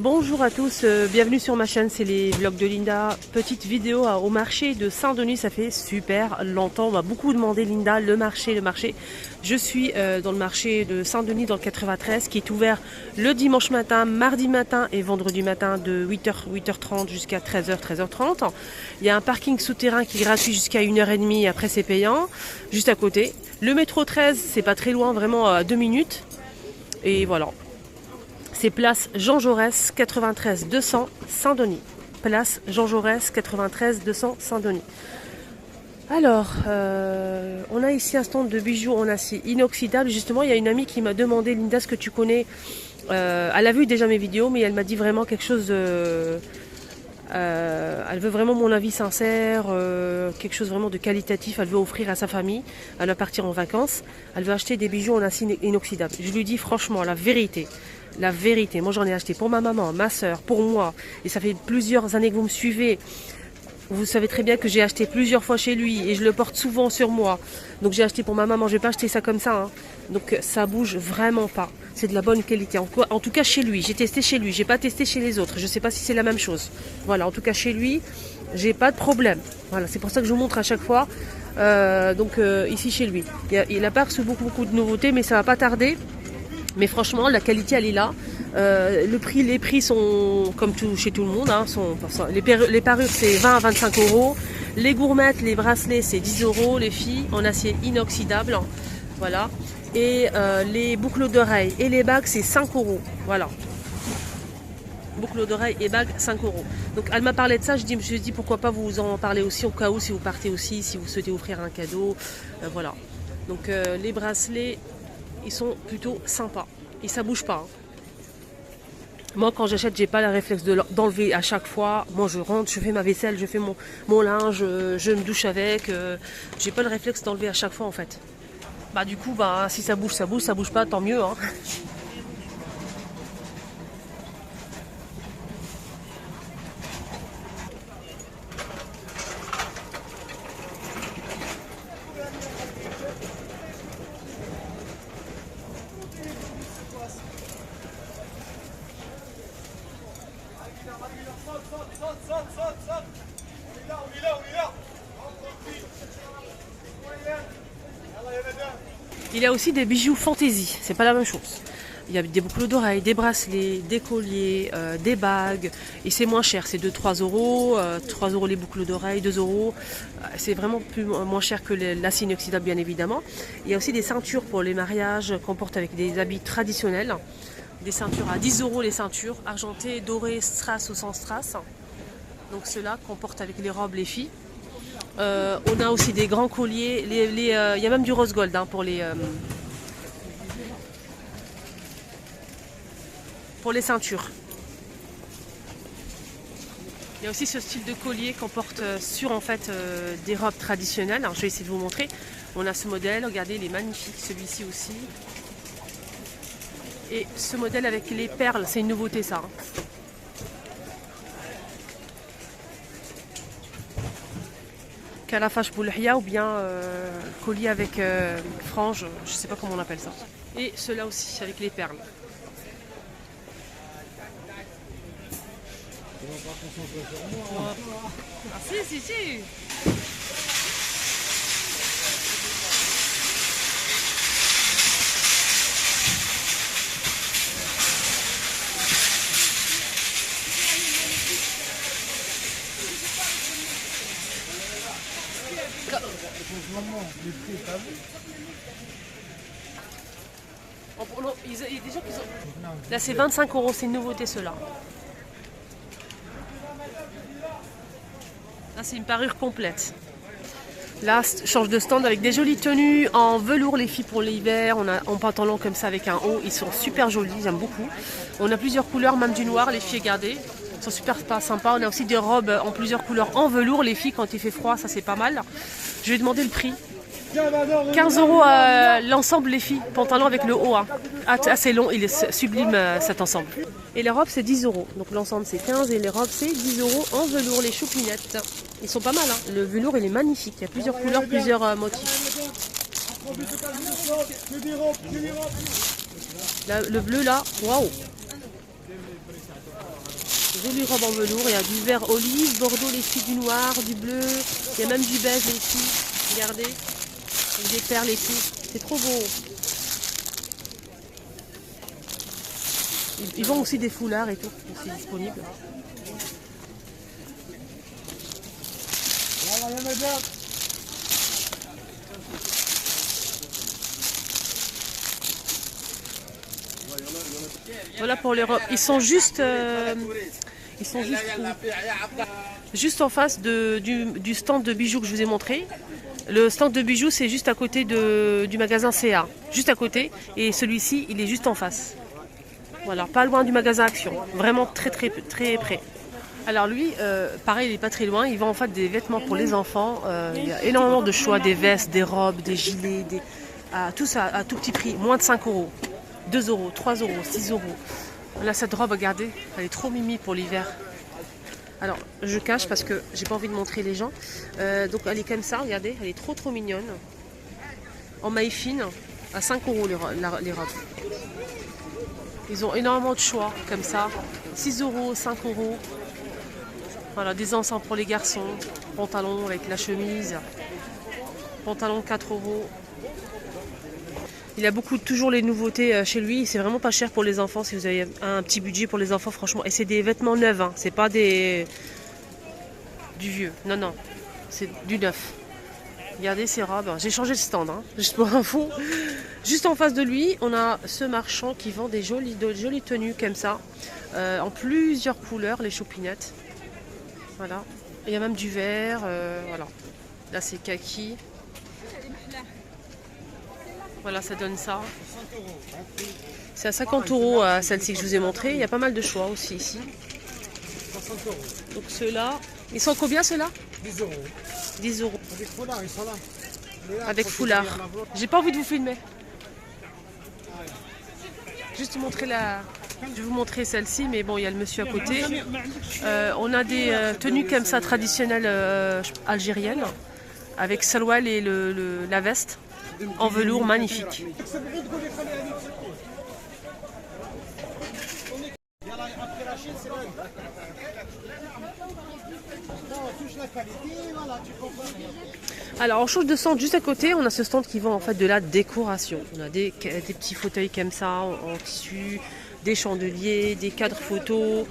Bonjour à tous, bienvenue sur ma chaîne, c'est les vlogs de Linda. Petite vidéo au marché de Saint-Denis, ça fait super longtemps, on m'a beaucoup demandé Linda, le marché. Je suis dans le marché de Saint-Denis dans le 93 qui est ouvert le dimanche matin, mardi matin et vendredi matin de 8h30 jusqu'à 13h30. Il y a un parking souterrain qui est gratuit jusqu'à 1h30, après c'est payant, juste à côté. Le métro 13, c'est pas très loin, vraiment à 2 minutes. Et voilà. C'est place Jean Jaurès 93 200 Saint-Denis. Place Jean Jaurès 93 200 Saint-Denis. Alors, on a ici un stand de bijoux en acier inoxydable. Justement, il y a une amie qui m'a demandé, Linda, ce que tu connais. Elle a vu déjà mes vidéos, mais elle m'a dit vraiment quelque chose. Elle veut vraiment mon avis sincère, quelque chose vraiment de qualitatif. Elle veut offrir à sa famille. Elle va partir en vacances. Elle veut acheter des bijoux en acier inoxydable. Je lui dis franchement la vérité. La vérité, moi j'en ai acheté pour ma maman, ma soeur, pour moi. Et ça fait plusieurs années que vous me suivez. Vous savez très bien que j'ai acheté plusieurs fois chez lui et je le porte souvent sur moi. Donc j'ai acheté pour ma maman, je vais pas acheter ça comme ça. Hein. Donc ça bouge vraiment pas. C'est de la bonne qualité. En tout cas chez lui, j'ai testé chez lui, j'ai pas testé chez les autres. Je sais pas si c'est la même chose. Voilà, en tout cas chez lui, j'ai pas de problème. Voilà, c'est pour ça que je vous montre à chaque fois. Ici chez lui. Il a pas reçu beaucoup de nouveautés, mais ça va pas tarder. Mais franchement, la qualité, elle est là. Les prix sont comme chez tout le monde. Hein, les parures, c'est 20 à 25 euros. Les gourmettes, les bracelets, c'est 10 euros. Les filles, en acier inoxydable. Voilà. Et les boucles d'oreilles et les bagues, c'est 5 euros. Voilà. Boucles d'oreilles et bagues, 5 euros. Donc, elle m'a parlé de ça. Je me suis dit, pourquoi pas vous en parler aussi, au cas où, si vous partez aussi, si vous souhaitez offrir un cadeau. Voilà. Donc, les bracelets, ils sont plutôt sympas et ça bouge pas. Hein. Moi quand j'achète, j'ai pas le réflexe d'enlever à chaque fois. Moi je rentre, je fais ma vaisselle, je fais mon linge, je me douche avec. J'ai pas le réflexe d'enlever à chaque fois en fait. Bah du coup si ça bouge, ça bouge pas, tant mieux. Hein. Il y a aussi des bijoux fantaisie, c'est pas la même chose. Il y a des boucles d'oreilles, des bracelets, des colliers, des bagues. Et c'est moins cher, c'est 2-3 euros. 3 euros les boucles d'oreilles, 2 euros. C'est vraiment moins cher que l'acier inoxydable, bien évidemment. Il y a aussi des ceintures pour les mariages qu'on porte avec des habits traditionnels. Des ceintures à 10 euros les ceintures, argentées, dorées, strass ou sans strass. Donc ceux-là qu'on porte avec les robes, les filles. On a aussi des grands colliers. Il y a même du rose gold hein, pour les ceintures. Il y a aussi ce style de collier qu'on porte sur en fait des robes traditionnelles. Alors, je vais essayer de vous montrer. On a ce modèle, regardez, il est magnifique, celui-ci aussi. Et ce modèle avec les perles, c'est une nouveauté ça. Hein. Calafache boulhia ou bien collier avec frange, je sais pas comment on appelle ça. Et ceux-là aussi avec les perles. Ah si. Là c'est 25 euros, c'est une nouveauté ceux-là. Là c'est une parure complète. Là change de stand avec des jolies tenues en velours les filles pour l'hiver. On a en pantalon comme ça avec un haut, ils sont super jolis, j'aime beaucoup. On a plusieurs couleurs, même du noir, les filles regardez. Ils sont super sympas. On a aussi des robes en plusieurs couleurs en velours les filles quand il fait froid, ça c'est pas mal. Je vais demander le prix. 15 euros l'ensemble les filles, pantalon avec le haut. Hein. Assez long, il est sublime cet ensemble. Et les robes c'est 10 euros. Donc l'ensemble c'est 15 et les robes c'est 10 euros en velours, les choupinettes. Ils sont pas mal, hein. Le velours il est magnifique, il y a plusieurs couleurs, plusieurs motifs. Là, le bleu là, waouh. Jolie robe en velours, il y a du vert olive, bordeaux, les filles du noir, du bleu, il y a même du beige ici, regardez, avec des perles et tout, c'est trop beau. Ils vendent aussi des foulards et tout, c'est disponible. Voilà pour les robes. Ils sont juste juste en face du stand de bijoux que je vous ai montré. Le stand de bijoux, c'est juste à côté du magasin CA. Juste à côté. Et celui-ci, il est juste en face. Voilà, pas loin du magasin Action. Vraiment très très très près. Alors lui, pareil, il n'est pas très loin. Il vend en fait des vêtements pour les enfants. Il y a énormément de choix, des vestes, des robes, des gilets, tout ça à tout petit prix, moins de 5 euros. 2 euros, 3 euros, 6 euros. Là, cette robe, regardez, elle est trop mimi pour l'hiver. Alors, je cache parce que j'ai pas envie de montrer les gens. Donc, elle est comme ça, regardez, elle est trop trop mignonne. En maille fine, à 5 euros les robes. Ils ont énormément de choix, comme ça. 6 euros, 5 euros. Voilà, des ensembles pour les garçons. Pantalon avec la chemise. Pantalon 4 euros. Il a toujours les nouveautés chez lui. C'est vraiment pas cher pour les enfants si vous avez un petit budget pour les enfants, franchement. Et c'est des vêtements neufs, hein. C'est pas du vieux. Non, non, c'est du neuf. Regardez ces robes. J'ai changé de stand, hein, juste pour info. Juste en face de lui, on a ce marchand qui vend de jolies tenues comme ça, en plusieurs couleurs, les choupinettes. Voilà. Il y a même du vert. Voilà. Là, c'est kaki. Voilà, ça donne ça. C'est à 50 euros celle-ci que je vous ai montrée. Il y a pas mal de choix aussi ici. Donc ceux-là, ils sont combien ceux-là? 10 euros. 10 euros. Avec foulard, ils sont là. Avec foulard. J'ai pas envie de vous filmer. Juste montrer Je vais vous montrer celle-ci, mais bon, il y a le monsieur à côté. On a des tenues comme ça traditionnelles algériennes, avec saloual et la veste. En velours magnifique. Alors on change de stand juste à côté, on a ce stand qui vend en fait de la décoration. On a des petits fauteuils comme ça en tissu, des chandeliers, des cadres photos,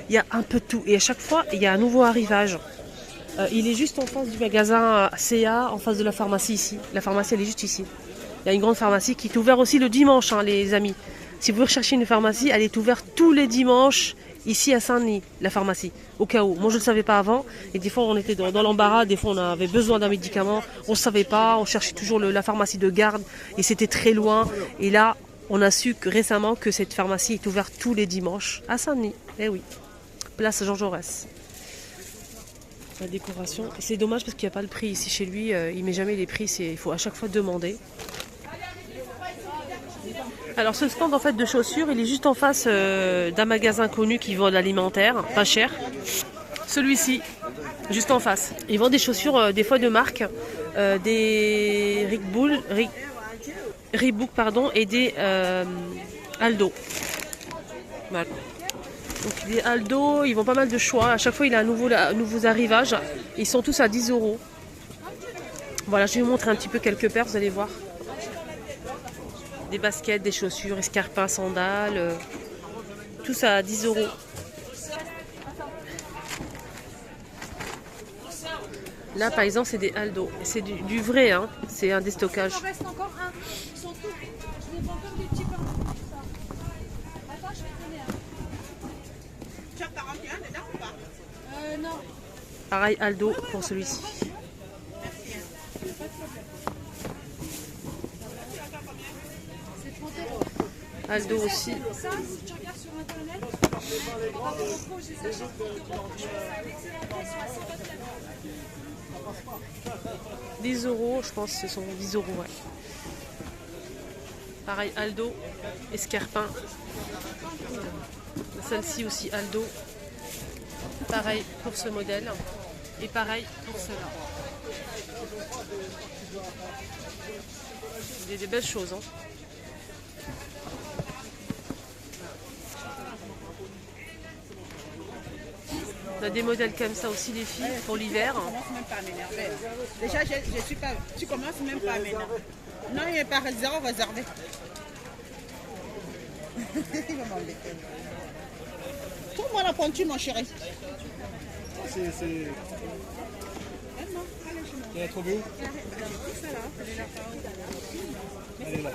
il y a un peu de tout. Et à chaque fois, il y a un nouveau arrivage. Il est juste en face du magasin CA, en face de la pharmacie ici. La pharmacie, elle est juste ici. Il y a une grande pharmacie qui est ouverte aussi le dimanche, hein, les amis. Si vous recherchez une pharmacie, elle est ouverte tous les dimanches ici à Saint-Denis, la pharmacie. Au cas où. Moi, je ne le savais pas avant. Et des fois, on était dans l'embarras. Des fois, on avait besoin d'un médicament. On ne savait pas. On cherchait toujours la pharmacie de garde. Et c'était très loin. Et là, on a su récemment que cette pharmacie est ouverte tous les dimanches à Saint-Denis. Eh oui. Place Jean Jaurès. La décoration. C'est dommage parce qu'il n'y a pas le prix ici chez lui. Il met jamais les prix. Il faut à chaque fois demander. Alors ce stand en fait de chaussures, il est juste en face d'un magasin connu qui vend de l'alimentaire, pas cher. Celui-ci, juste en face. Ils vendent des chaussures des fois de marque, des Reebok pardon, et des Aldo. Voilà. Donc des Aldo, ils vendent pas mal de choix. À chaque fois, il a nouveaux arrivages. Ils sont tous à 10 euros. Voilà, je vais vous montrer un petit peu quelques paires, vous allez voir. Des baskets, des chaussures, escarpins, sandales. Tout ça à 10 euros. Là, par exemple, c'est des Aldo. C'est du vrai, hein. C'est un déstockage. Il en reste encore un. Ils sont tous. Je les vends comme des petits pains. Attends, je vais te donner un. Tu as 41 dedans ou pas? Non. Pareil, Aldo pour celui-ci. Aldo aussi. Ça, si tu regardes sur internet, par rapport au pro, je les achète 30 euros. Je fais ça avec CAP sur la CAP. 10 euros, je pense que ce sont 10 euros, ouais. Pareil, Aldo, escarpin. Celle-ci aussi, Aldo. Pareil pour ce modèle. Et pareil pour cela. Il y a des belles choses, hein. On a des modèles comme ça aussi, les filles, pour l'hiver. Tu commences même pas à m'énerver. Déjà, je suis pas. Tu commences même pas à m'énerver. Non, il n'est pas zéro réservé. Il va m'embêter. Trouve-moi la pointure, mon chéri. Elle a trouvé où? Elle est là. Elle est là.